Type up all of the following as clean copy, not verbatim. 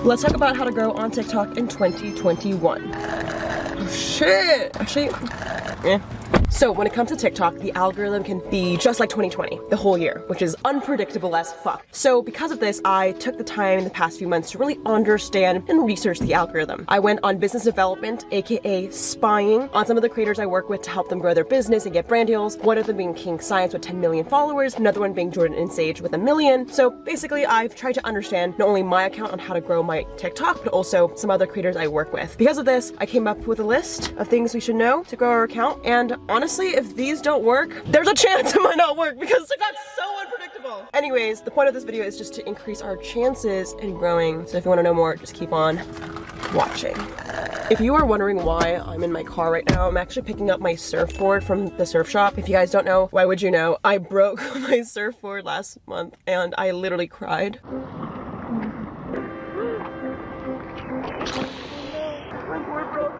Let's talk about how to grow on TikTok in 2021. Oh shit! Actually, So when it comes to TikTok, the algorithm can be just like 2020, the whole year, which is unpredictable as fuck. So because of this, I took the time in the past few months to really understand and research the algorithm. I went on business development, aka spying, on some of the creators I work with to help them grow their business and get brand deals. One of them being King Science with 10 million followers, another one being Jordan and Sage with 1 million. So basically, I've tried to understand not only my account on how to grow my TikTok, but also some other creators I work with. Because of this, I came up with a list of things we should know to grow our account. And honestly, if these don't work, there's a chance it might not work because TikTok's so unpredictable. Anyways, the point of this video is just to increase our chances in growing. So if you want to know more, just keep on watching. If you are wondering why I'm in my car right now, I'm actually picking up my surfboard from the surf shop. If you guys don't know, why would you know? I broke my surfboard last month and I literally cried.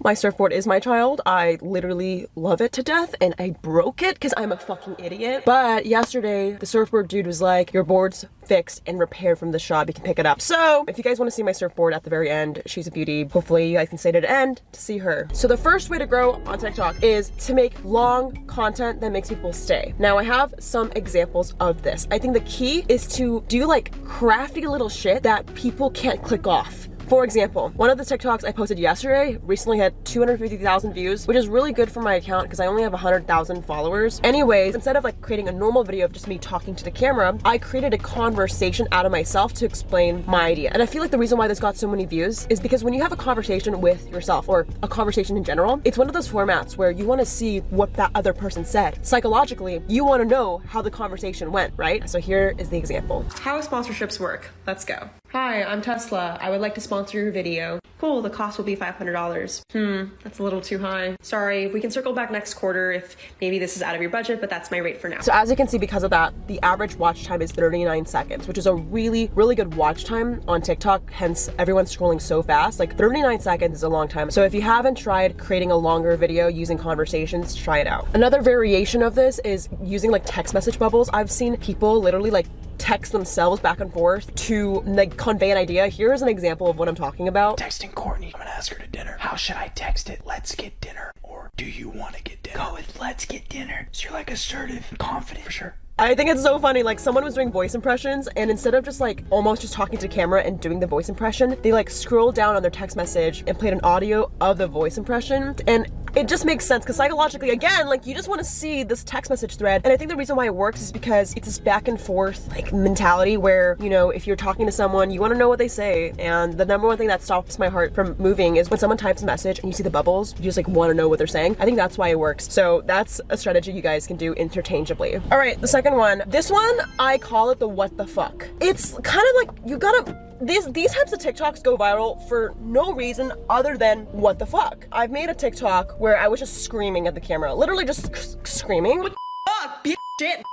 My surfboard is my child. I literally love it to death and I broke it because I'm a fucking idiot. But yesterday, the surfboard dude was like, your board's fixed and repaired from the shop. You can pick it up. So if you guys want to see my surfboard at the very end, she's a beauty. Hopefully you guys can stay to the end to see her. So the first way to grow on TikTok is to make long content that makes people stay. Now I have some examples of this. I think the key is to do like crafty little shit that people can't click off. For example, one of the TikToks I posted yesterday recently had 250,000 views, which is really good for my account because I only have 100,000 followers. Anyways, instead of like creating a normal video of just me talking to the camera, I created a conversation out of myself to explain my idea. And I feel like the reason why this got so many views is because when you have a conversation with yourself or a conversation in general, it's one of those formats where you want to see what that other person said. Psychologically, you want to know how the conversation went, right? So here is the example. How sponsorships work. Let's go. Hi, I'm Tesla. I would like to sponsor your video. Cool, the cost will be $500. That's a little too high. Sorry, we can circle back next quarter if maybe this is out of your budget, but that's my rate for now. So as you can see, because of that, the average watch time is 39 seconds, which is a really, really good watch time on TikTok. Hence, everyone's scrolling so fast. Like 39 seconds is a long time. So if you haven't tried creating a longer video using conversations, try it out. Another variation of this is using like text message bubbles. I've seen people literally like text themselves back and forth to like convey an idea. Here's an example of what I'm talking about. Texting Courtney, I'm gonna ask her to dinner. How should I text it? Let's get dinner, or do you want to get dinner? Go with let's get dinner. So you're like assertive, confident for sure. I think it's so funny, like someone was doing voice impressions and instead of just like almost just talking to camera and doing the voice impression, they like scrolled down on their text message and played an audio of the voice impression. And it just makes sense because psychologically, again, like you just want to see this text message thread. And I think the reason why it works is because it's this back and forth like mentality where, you know, if you're talking to someone, you want to know what they say. And the number one thing that stops my heart from moving is when someone types a message and you see the bubbles, you just like want to know what they're saying. I think that's why it works. So that's a strategy you guys can do interchangeably. All right, the second one. This one, I call it the what the fuck. It's kind of like you gotta, these types of TikToks go viral for no reason other than what the fuck. I've made a TikTok where I was just screaming at the camera, literally just screaming. What the fuck, bitch, shit.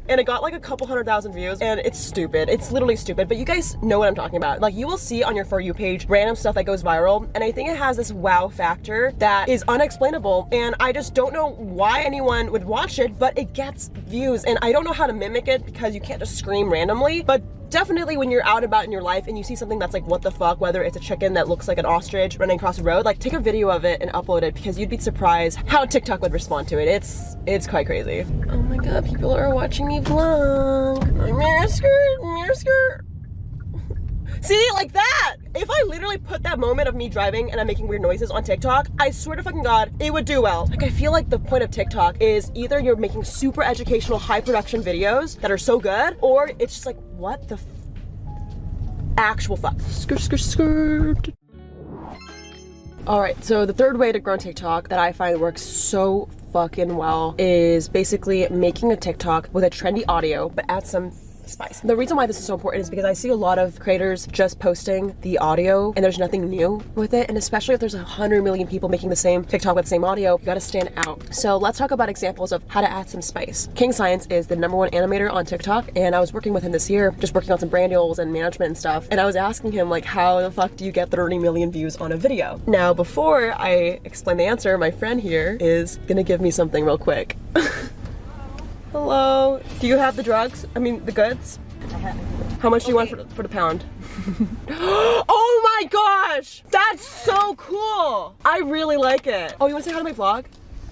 And it got like a couple 100,000 views and it's stupid. It's literally stupid, but you guys know what I'm talking about. Like you will see on your For You page random stuff that goes viral and I think it has this wow factor that is unexplainable and I just don't know why anyone would watch it, but it gets views and I don't know how to mimic it because you can't just scream randomly, but definitely when you're out and about in your life and you see something that's like what the fuck, whether it's a chicken that looks like an ostrich running across the road, like take a video of it and upload it because you'd be surprised how TikTok would respond to it. It's quite crazy. Oh my god, people are watching me vlog. Mirror skirt, mirror skirt. See, like that. If I literally put that moment of me driving and I'm making weird noises on TikTok, I swear to fucking God, it would do well. Like I feel like the point of TikTok is either you're making super educational, high production videos that are so good, or it's just like, what the actual fuck? Skirt, skirt, skirt. All right, so the third way to grow on TikTok that I find works so fucking well is basically making a TikTok with a trendy audio, but add some spice. The reason why this is so important is because I see a lot of creators just posting the audio and there's nothing new with it. And especially if there's 100 million people making the same TikTok with the same audio, you gotta stand out. So let's talk about examples of how to add some spice. King Science is the #1 animator on TikTok and I was working with him this year, just working on some brand deals and management and stuff. And I was asking him like, how the fuck do you get 30 million views on a video? Now, before I explain the answer, my friend here is gonna give me something real quick. Hello. Do you have the drugs? I mean, the goods? How much do you want for the pound? Oh gosh, that's so cool. I really like it. Oh, you want to say hi to my vlog?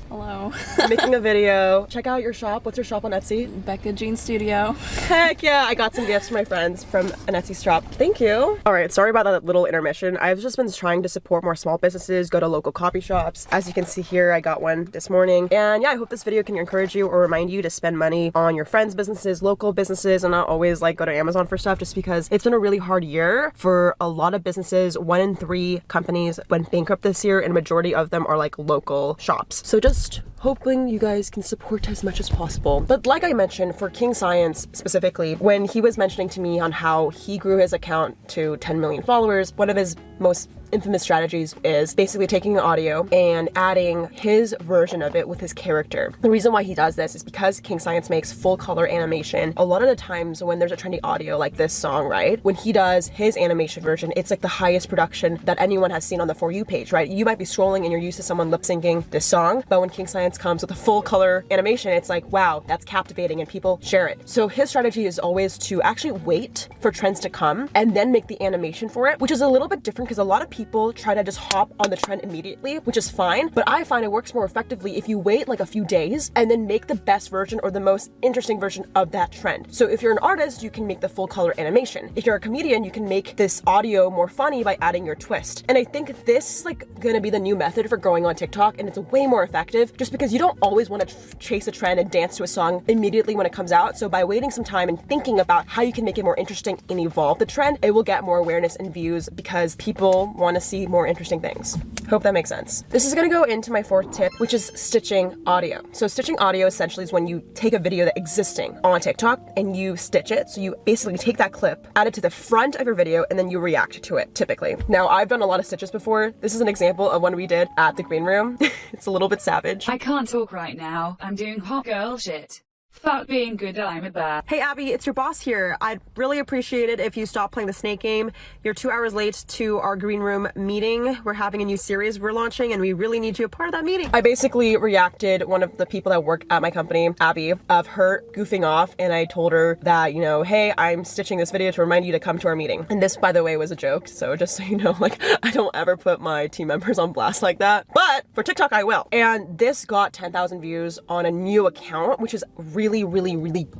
Hello. I'm making a video. Check out your shop. What's your shop on Etsy? Becca Jean Studio. Heck yeah, I got some gifts for my friends from an Etsy shop. Thank you. All right, sorry about that little intermission. I've just been trying to support more small businesses, go to local coffee shops. As you can see here, I got one this morning. And yeah, I hope this video can encourage you or remind you to spend money on your friends' businesses, local businesses, and not always like go to Amazon for stuff, just because it's been a really hard year for a lot of businesses. 1 in 3 companies went bankrupt this year, and a majority of them are like local shops. So just hoping you guys can support as much as possible. But like I mentioned, for King Science specifically, when he was mentioning to me on how he grew his account to 10 million followers, one of his most infamous strategies is basically taking an audio and adding his version of it with his character. The reason why he does this is because King Science makes full color animation. A lot of the times when there's a trendy audio like this song, right? When he does his animation version, it's like the highest production that anyone has seen on the For You page, right? You might be scrolling and you're used to someone lip syncing this song, but when King Science comes with a full color animation, it's like, wow, that's captivating and people share it. So his strategy is always to actually wait for trends to come and then make the animation for it, which is a little bit different because a lot of people try to just hop on the trend immediately, which is fine, but I find it works more effectively if you wait like a few days and then make the best version or the most interesting version of that trend. So if you're an artist, you can make the full color animation. If you're a comedian, you can make this audio more funny by adding your twist. And I think this is like gonna be the new method for growing on TikTok, and it's way more effective just because you don't always want to chase a trend and dance to a song immediately when it comes out. So by waiting some time and thinking about how you can make it more interesting and evolve the trend, it will get more awareness and views because people want to see more interesting things. Hope that makes sense. This is gonna go into my 4th tip, which is stitching audio. So stitching audio essentially is when you take a video that's existing on TikTok and you stitch it. So you basically take that clip, add it to the front of your video, and then you react to it typically. Now, I've done a lot of stitches before. This is an example of one we did at the green room. It's a little bit savage. I can't talk right now. I'm doing hot girl shit. Fuck being good, I'm a bad. Hey Abby, it's your boss here. I'd really appreciate it if you stop playing the snake game. You're 2 hours late to our green room meeting. We're having a new series we're launching and we really need you a part of that meeting. I basically reacted one of the people that work at my company, Abby, of her goofing off, and I told her that, you know, hey, I'm stitching this video to remind you to come to our meeting. And this, by the way, was a joke. So just so you know, like, I don't ever put my team members on blast like that. But for TikTok, I will. And this got 10,000 views on a new account, which is really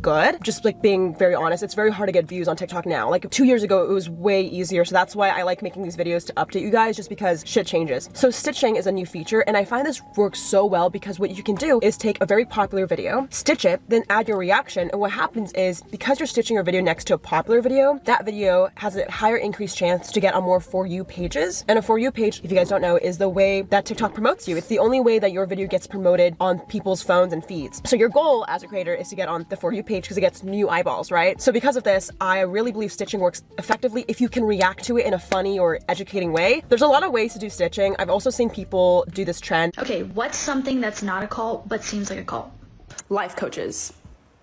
good. Just like being very honest, it's very hard to get views on TikTok now. Like 2 years ago, it was way easier. So that's why I like making these videos to update you guys, just because shit changes. So stitching is a new feature, and I find this works so well because what you can do is take a very popular video, stitch it, then add your reaction. And what happens is, because you're stitching your video next to a popular video, that video has a higher increased chance to get on more For You pages. And a For You page, if you guys don't know, is the way that TikTok promotes you. It's the only way that your video gets promoted on people's phones and feeds. So your goal as a creator is to get on the For You page because it gets new eyeballs, right? So because of this, I really believe stitching works effectively if you can react to it in a funny or educating way. There's a lot of ways to do stitching. I've also seen people do this trend. Okay, what's something that's not a cult but seems like a cult? Life coaches.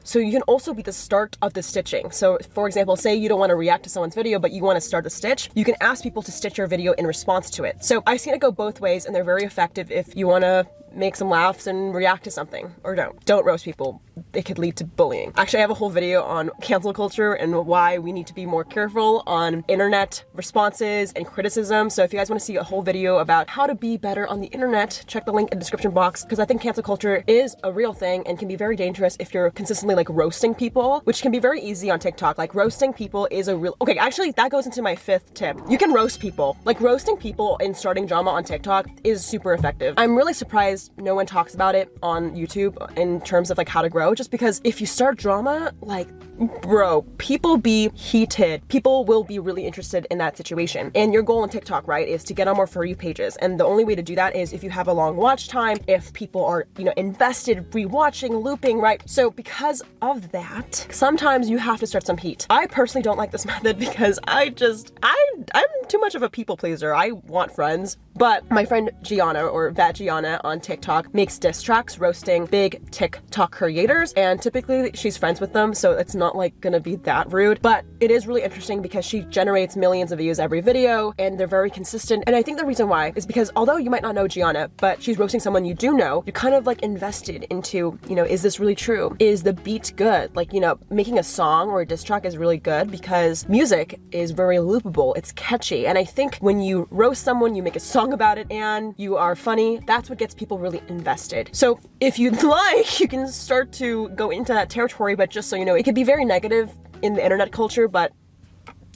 So you can also be the start of the stitching. So for example, say you don't want to react to someone's video, but you want to start the stitch, you can ask people to stitch your video in response to it. So I've seen it go both ways, and they're very effective if you want to make some laughs and react to something, or don't roast people. It could lead to bullying. Actually, I have a whole video on cancel culture and why we need to be more careful on internet responses and criticism. So if you guys want to see a whole video about how to be better on the internet, check the link in the description box, because I think cancel culture is a real thing and can be very dangerous if you're consistently like roasting people, which can be very easy on TikTok. Like roasting people is a real, okay, actually that goes into my 5th tip. You can roast people. Like roasting people and starting drama on TikTok is super effective. I'm really surprised no one talks about it on YouTube in terms of like how to grow, just because if you start drama, like, bro, people be heated. People will be really interested in that situation. And your goal on TikTok, right, is to get on more For You pages. And the only way to do that is if you have a long watch time, if people are, you know, invested, rewatching, looping, right? So because of that, sometimes you have to start some heat. I personally don't like this method because I'm too much of a people pleaser. I want friends. But my friend Gianna, or Vat Gianna on TikTok, makes diss tracks roasting big TikTok creators, and typically she's friends with them, so it's not like gonna be that rude. But it is really interesting because she generates millions of views every video, and they're very consistent. And I think the reason why is because although you might not know Gianna, but she's roasting someone you do know, you're kind of like invested into, you know, is this really true? Is the beat good? Like, you know, making a song or a diss track is really good because music is very loopable, it's catchy. And I think when you roast someone, you make a song about it, and you are funny, that's what gets people really invested. So if you'd like, you can start to go into that territory, but just so you know, it could be very negative in the internet culture, but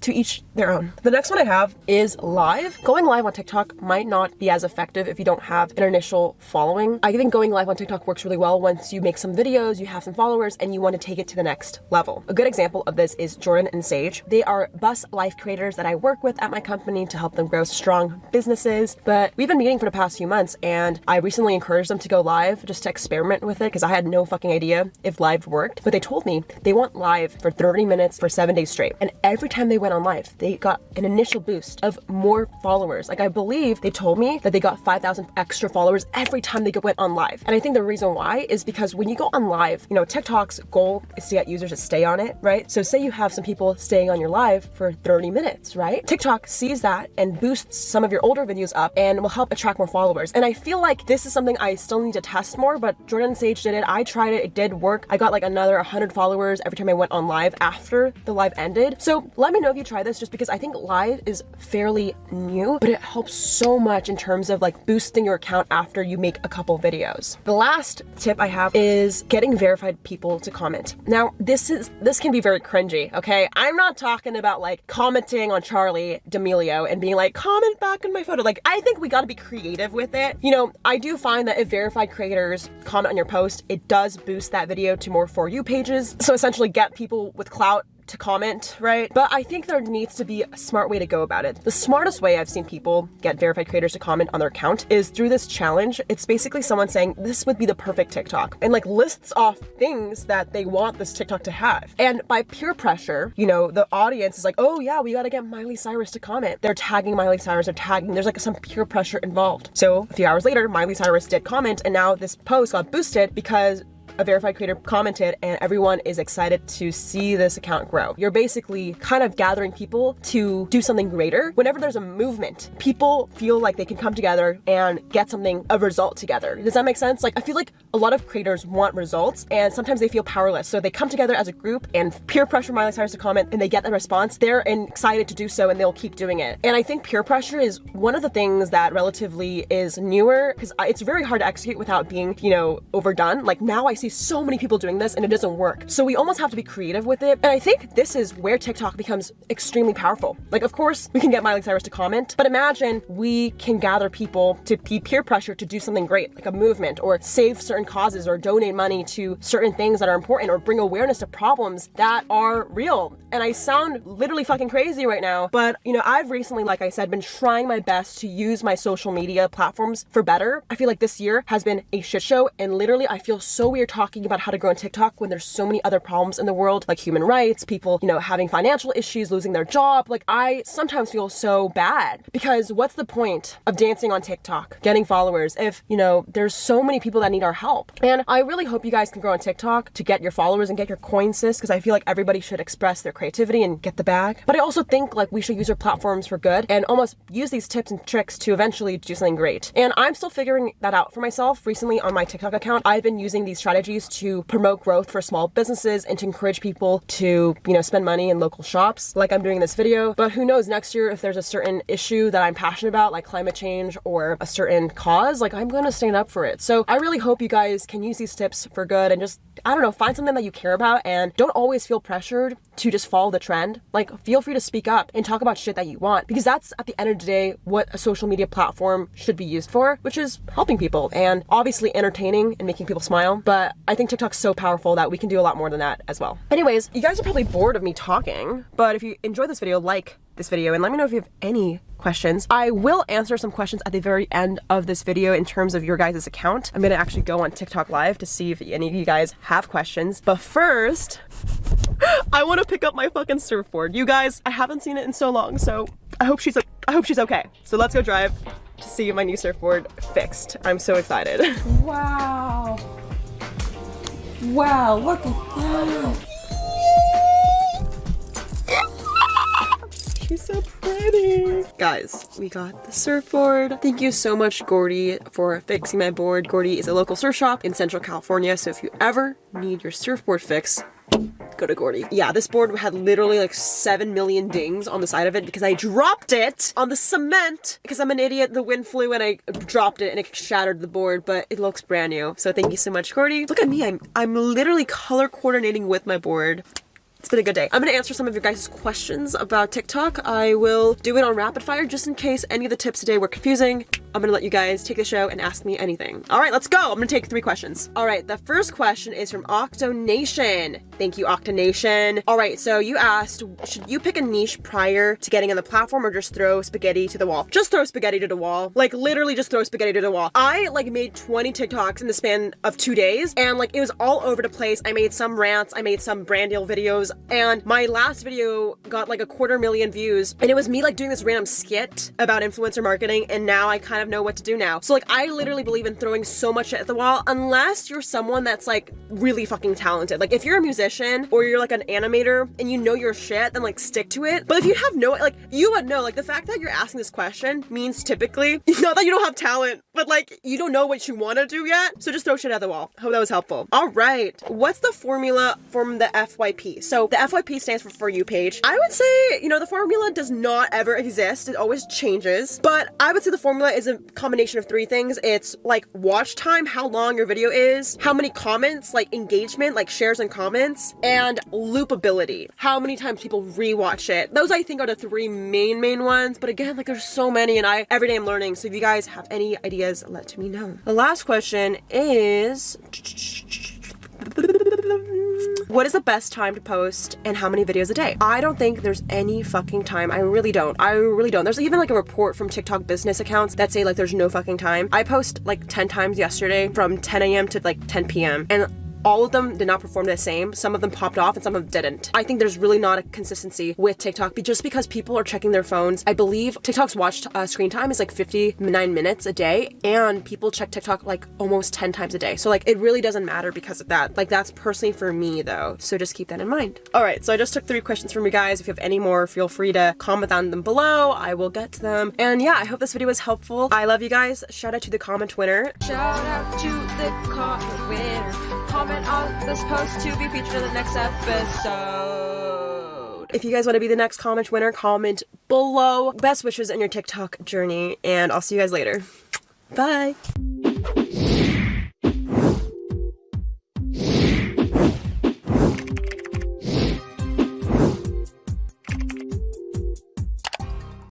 to each their own. The next one I have is live. Going live on TikTok might not be as effective if you don't have an initial following. I think going live on TikTok works really well once you make some videos, you have some followers, and you want to take it to the next level. A good example of this is Jordan and Sage. They are bus life creators that I work with at my company to help them grow strong businesses. But we've been meeting for the past few months, and I recently encouraged them to go live just to experiment with it because I had no fucking idea if live worked. But they told me they want live for 30 minutes for 7 days straight. And every time they went on live, they got an initial boost of more followers. Like, I believe they told me that they got 5,000 extra followers every time they went on live. And I think the reason why is because when you go on live, you know, TikTok's goal is to get users to stay on it, right? So say you have some people staying on your live for 30 minutes, right? TikTok sees that and boosts some of your older videos up and will help attract more followers. And I feel like this is something I still need to test more, but Jordan and Sage did it. I tried it. It did work. I got like another 100 followers every time I went on live after the live ended. So let me know if you try this, just because I think live is fairly new, but it helps so much in terms of like boosting your account after you make a couple videos. The last tip I have is getting verified people to comment. Now, this can be very cringy, okay? I'm not talking about like commenting on Charlie D'Amelio and being like, comment back in my photo. Like, I think we gotta be creative with it. You know, I do find that if verified creators comment on your post, it does boost that video to more For You pages. So essentially get people with clout to comment, right? But I think there needs to be a smart way to go about it. The smartest way I've seen people get verified creators to comment on their account is through this challenge. It's basically someone saying, this would be the perfect TikTok, and like lists off things that they want this TikTok to have. And by peer pressure, you know, the audience is like, oh yeah, we gotta get Miley Cyrus to comment. They're tagging Miley Cyrus, there's like some peer pressure involved. So a few hours later, Miley Cyrus did comment, and now this post got boosted because a verified creator commented, and everyone is excited to see this account grow. You're basically kind of gathering people to do something greater. Whenever there's a movement, people feel like they can come together and get a result together. Does that make sense? Like, I feel like a lot of creators want results, and sometimes they feel powerless. So they come together as a group and peer pressure Miley Cyrus to comment, and they get the response. They're excited to do so, and they'll keep doing it. And I think peer pressure is one of the things that relatively is newer, because it's very hard to execute without being, you know, overdone. Like, now I see so many people doing this and it doesn't work. So we almost have to be creative with it. And I think this is where TikTok becomes extremely powerful. Like, of course, we can get Miley Cyrus to comment, but imagine we can gather people to be peer pressure to do something great, like a movement, or save certain causes, or donate money to certain things that are important, or bring awareness to problems that are real. And I sound literally fucking crazy right now, but you know, I've recently, like I said, been trying my best to use my social media platforms for better. I feel like this year has been a shit show, and literally I feel so weird talking about how to grow on TikTok when there's so many other problems in the world, like human rights, people, you know, having financial issues, losing their job. Like, I sometimes feel so bad, because what's the point of dancing on TikTok, getting followers, if, you know, there's so many people that need our help? And I really hope you guys can grow on TikTok to get your followers and get your coin, sis, because I feel like everybody should express their creativity and get the bag. But I also think like we should use our platforms for good and almost use these tips and tricks to eventually do something great. And I'm still figuring that out for myself. Recently on my TikTok account, I've been using these strategies to promote growth for small businesses and to encourage people to, you know, spend money in local shops, like I'm doing in this video. But who knows, next year, if there's a certain issue that I'm passionate about, like climate change or a certain cause, like I'm gonna stand up for it. So I really hope you guys can use these tips for good and just, I don't know, find something that you care about, and don't always feel pressured to just follow the trend. Like, feel free to speak up and talk about shit that you want, because that's at the end of the day what a social media platform should be used for, which is helping people and obviously entertaining and making people smile. But I think TikTok's so powerful that we can do a lot more than that as well. Anyways, you guys are probably bored of me talking, but if you enjoyed this video, like this video and let me know if you have any questions. I will answer some questions at the very end of this video in terms of your guys' account. I'm gonna actually go on TikTok live to see if any of you guys have questions. But first, I want to pick up my fucking surfboard. You guys, I haven't seen it in so long, so I hope she's okay. So let's go drive. to see my new surfboard fixed. I'm so excited. Wow. Wow, look at that. She's so pretty. Guys, we got the surfboard. Thank you so much, Gordy, for fixing my board. Gordy is a local surf shop in Central California, so if you ever need your surfboard fixed, go to Gordy. Yeah, this board had literally like 7 million dings on the side of it because I dropped it on the cement because I'm an idiot. The wind flew and I dropped it and it shattered the board, but it looks brand new. So thank you so much, Gordy. Look at me. I'm literally color coordinating with my board. It's been a good day. I'm gonna answer some of your guys' questions about TikTok. I will do it on rapid fire just in case any of the tips today were confusing. I'm gonna let you guys take the show and ask me anything. All right, let's go. I'm gonna take 3 questions. All right, the first question is from Octo Nation. Thank you, Octo Nation. All right, so you asked, should you pick a niche prior to getting on the platform or just throw spaghetti to the wall? Just throw spaghetti to the wall. Like literally just throw spaghetti to the wall. I like made 20 TikToks in the span of 2 days and like it was all over the place. I made some rants, I made some brand deal videos, and my last video got like 250,000 views and it was me like doing this random skit about influencer marketing, and now I kind of know what to do now. So like I literally believe in throwing so much shit at the wall unless you're someone that's like really fucking talented. Like if you're a musician or you're like an animator and you know your shit, then like stick to it. But if you have no, like you would know, like the fact that you're asking this question means typically not that you don't have talent, but like you don't know what you want to do yet. So just throw shit at the wall. Hope that was helpful. All right, what's the formula from the FYP? So the FYP stands for For You page. I would say, you know, the formula does not ever exist. It always changes, but I would say the formula is a combination of 3 things. It's like watch time, how long your video is, how many comments, like engagement, like shares and comments, and loopability, how many times people rewatch it. Those I think are the 3 main ones, but again, like there's so many and every day I'm learning. So if you guys have any ideas, let me know. The last question is, what is the best time to post and how many videos a day? I don't think there's any fucking time. I really don't. There's even like a report from TikTok business accounts that say like there's no fucking time. I post like 10 times yesterday from 10 a.m. to like 10 p.m. and all of them did not perform the same. Some of them popped off and some of them didn't. I think there's really not a consistency with TikTok just because people are checking their phones. I believe TikTok's watch screen time is like 59 minutes a day, and people check TikTok like almost 10 times a day. So like it really doesn't matter because of that. Like that's personally for me though. So just keep that in mind. All right, so I just took 3 questions from you guys. If you have any more, feel free to comment on them below. I will get to them. And yeah, I hope this video was helpful. I love you guys. Shout out to the comment winner. Shout out to the comment winner. Comment on this post to be featured in the next episode. If you guys want to be the next comment winner, comment below. Best wishes in your TikTok journey, and I'll see you guys later. Bye.